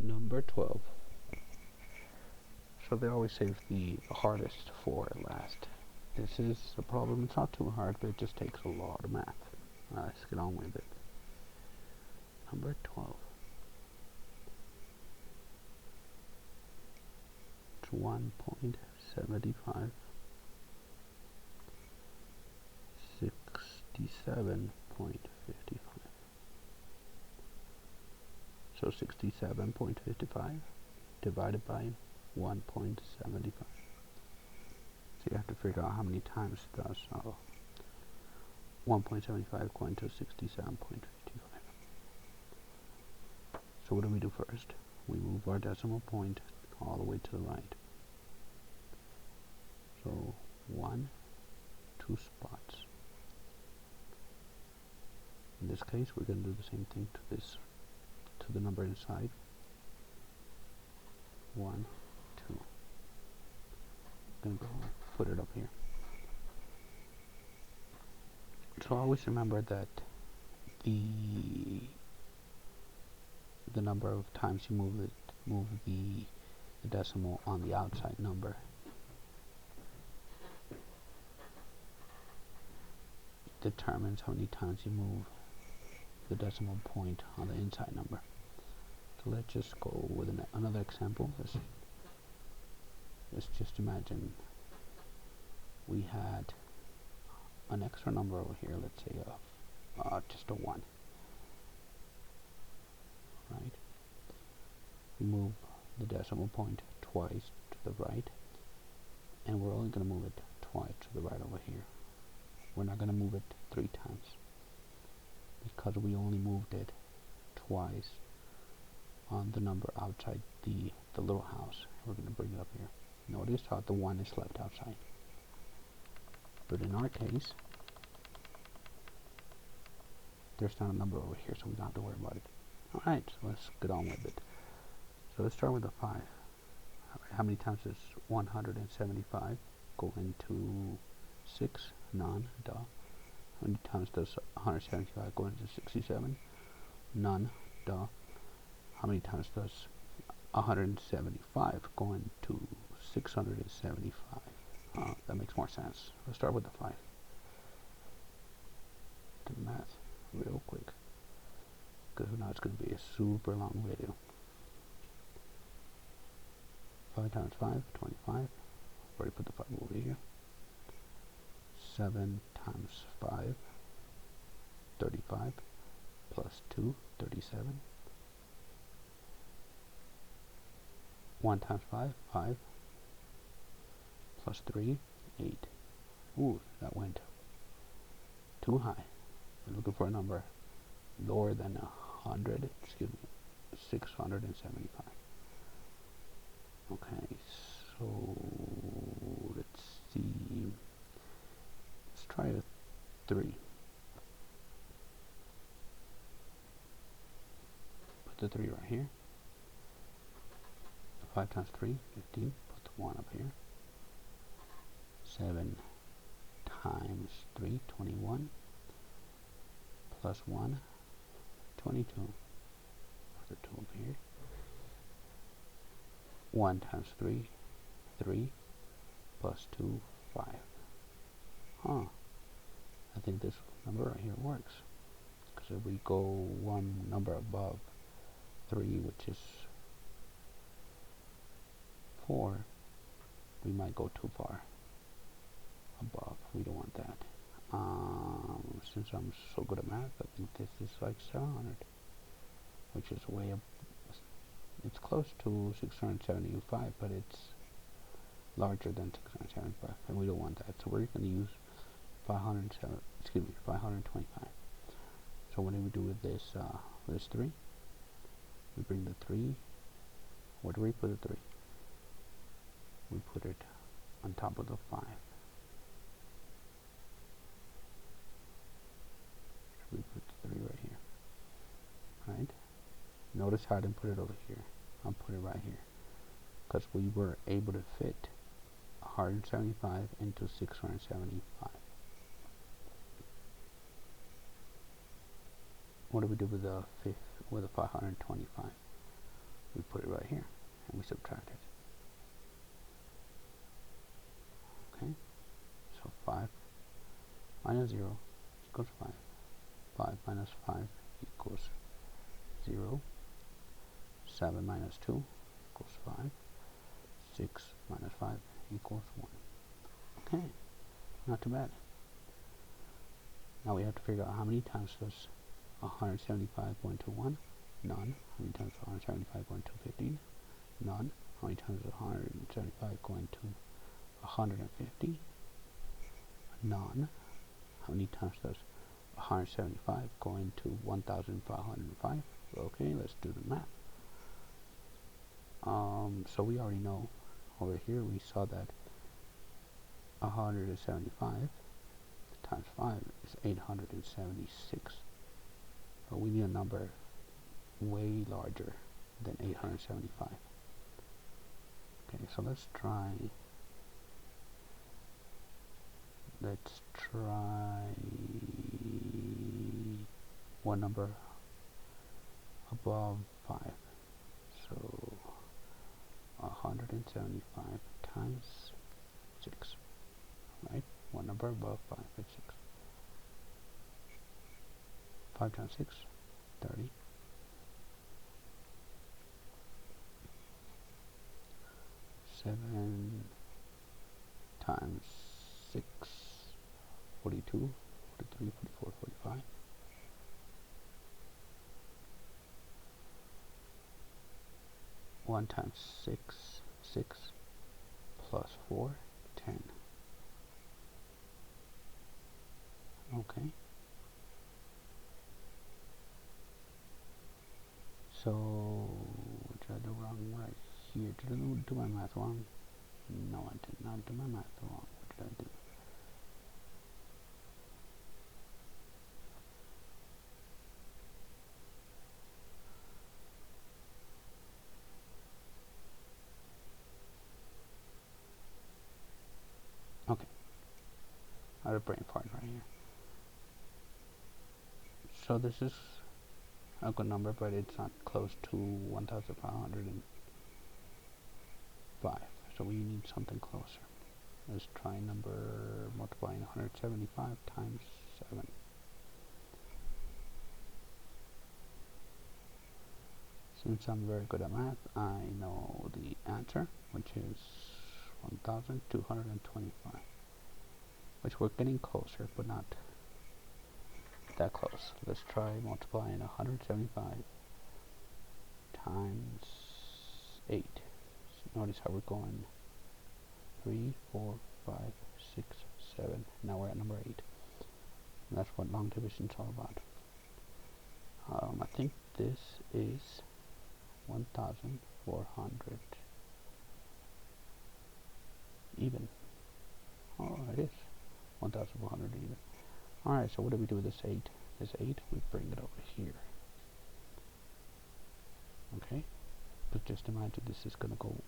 Number 12. So they always save the hardest for last. This is the problem. It's not too hard, but it just takes a lot of math. Let's get on with it. Number 12. It's 1.75. 67.55. So 67.55 divided by 1.75. So you have to figure out how many times does 1.75 going to 67.55. So what do we do first? We move our decimal point all the way to the right. So 2 spots. In this case, we're going to do the same thing to the number inside. 1, 2. I'm going to go put it up here. So always remember that the number of times you move the decimal on the outside number determines how many times you move the decimal point on the inside number. So let's just go with another example. Let's just imagine we had an extra number over here. Let's say just a 1. Right? We move the decimal point twice to the right, and we're only going to move it twice to the right over here. We're not going to move it 3 times because we only moved it twice on the number outside the little house. We're going to bring it up here. Notice how the 1 is left outside. But in our case, there's not a number over here, so we don't have to worry about it. Alright, so let's get on with it. So let's start with the 5. How many times does 175 go into 6? None. Duh. How many times does 175 go into 67? None. Duh. How many times does 175 go into 675? That makes more sense. Let's start with the 5. Do the math real quick, because now it's going to be a super long video. 5 times 5, 25. Already put the 5 over here. 7 times 5, 35. Plus 2, 37. 1 times 5, 5. Plus 3, 8. Ooh, that went too high. We're looking for a number lower than 100. Excuse me, 675. Okay, so let's see. Let's try a 3. Put the 3 right here. 5 times 3, 15. Put the 1 up here. 7 times 3, 21. Plus 1, 22. Put the 2 up here. 1 times 3, 3. Plus 2, 5. I think this number right here works. Because if we go one number above 3, which is 4, we might go too far above. We don't want that. Since I'm so good at math, I think this is like 700, which is way up. It's close to 675, but it's larger than 675, and we don't want that. So we're going to use 525. So what do we do with this? This 3? We bring the 3. Where do we put the 3? We put it on top of the 5. We put the 3 right here. Right? Notice how I didn't put it over here. I'll put it right here. Because we were able to fit 175 into 675. What do we do with the 525? we put it right here and we subtract it. Okay, so 5 minus 0 equals 5. 5 minus 5 equals 0. 7 minus 2 equals 5. 6 minus 5 equals 1. Okay, not too bad. Now we have to figure out how many times does 175 go into 1? None. How many times does 175 go into 15? None. How many times does 175 go into 150? None. How many times does 175 go into 1505? Okay, let's do the math. So we already know over here we saw that 175 times 5 is 876. But we need a number way larger than 875. Okay, so let's try one number above 5. So 175 times 6, right? One number above 5 is 6. 5 times 6, 30. 7 times 6, 42, 43, 44, 45. 1 times 6, 6, plus 4, 10. Okay. So, did I do wrong right here? Did I do my math wrong? No, I did not do my math wrong. What did I do? Okay. I had a brain fart right here. So this is a good number, but it's not close to 1,505. So we need something closer. Let's try number multiplying 175 times 7. Since I'm very good at math, I know the answer, which is 1,225. Which we're getting closer, but not that close. Let's try multiplying 175 times 8. So notice how we're going 3, 4, 5, 6, 7. Now we're at number 8. And that's what long division is all about. I think this is 1,400 even. Oh, it is 1,400 even. Alright, so what do we do with this 8? This 8, we bring it over here. Okay? But just imagine this is going to go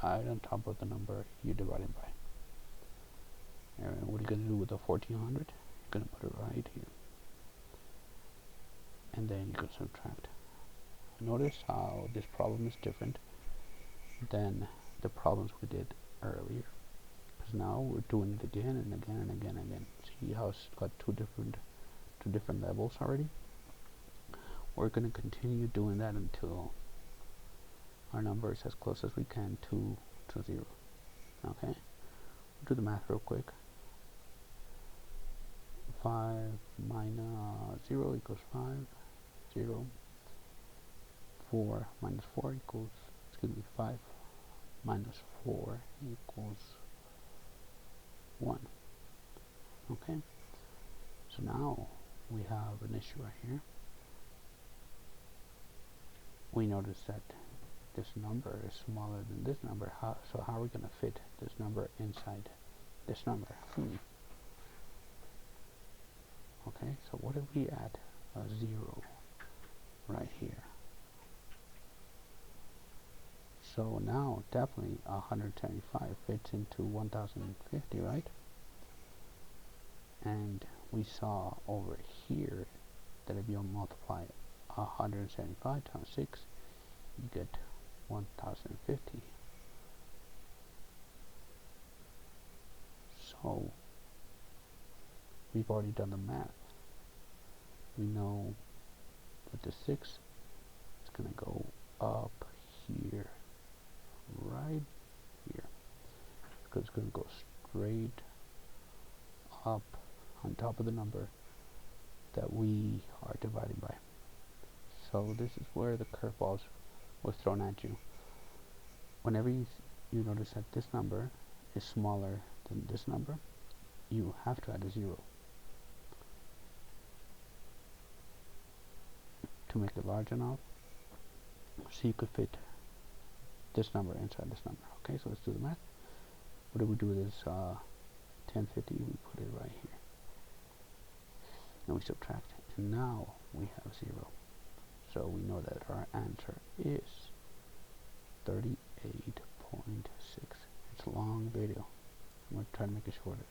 right on top of the number you're dividing by. And what are you going to do with the 1,400? You're going to put it right here. And then you're going to subtract. Notice how this problem is different than the problems we did earlier. Because now we're doing it again and again and again and again. See how it's got two different levels already? We're going to continue doing that until our number is as close as we can to 0. Okay? We'll do the math real quick. 5 minus 0 equals 5. 0. 4 minus 4 equals, 5 minus 4 equals 1. Okay, so now we have an issue right here. We notice that this number is smaller than this number. So how are we going to fit this number inside this number? Okay, so what if we add a 0 right here? So now definitely 175 fits into 1050, right? And we saw over here that if you multiply 175 times 6, you get 1050. So we've already done the math. We know with the 6 it's going to go up here, right here, because it's going to go straight up on top of the number that we are dividing by. So this is where the curveballs was thrown at you. Whenever you notice that this number is smaller than this number, you have to add a 0 to make it large enough so you could fit this number inside this number. Okay, so let's do the math. What do we do with this 1050? We put it right here, and we subtract, and now we have 0. So we know that our answer is 38.6. It's a long video. I'm going to try to make it shorter,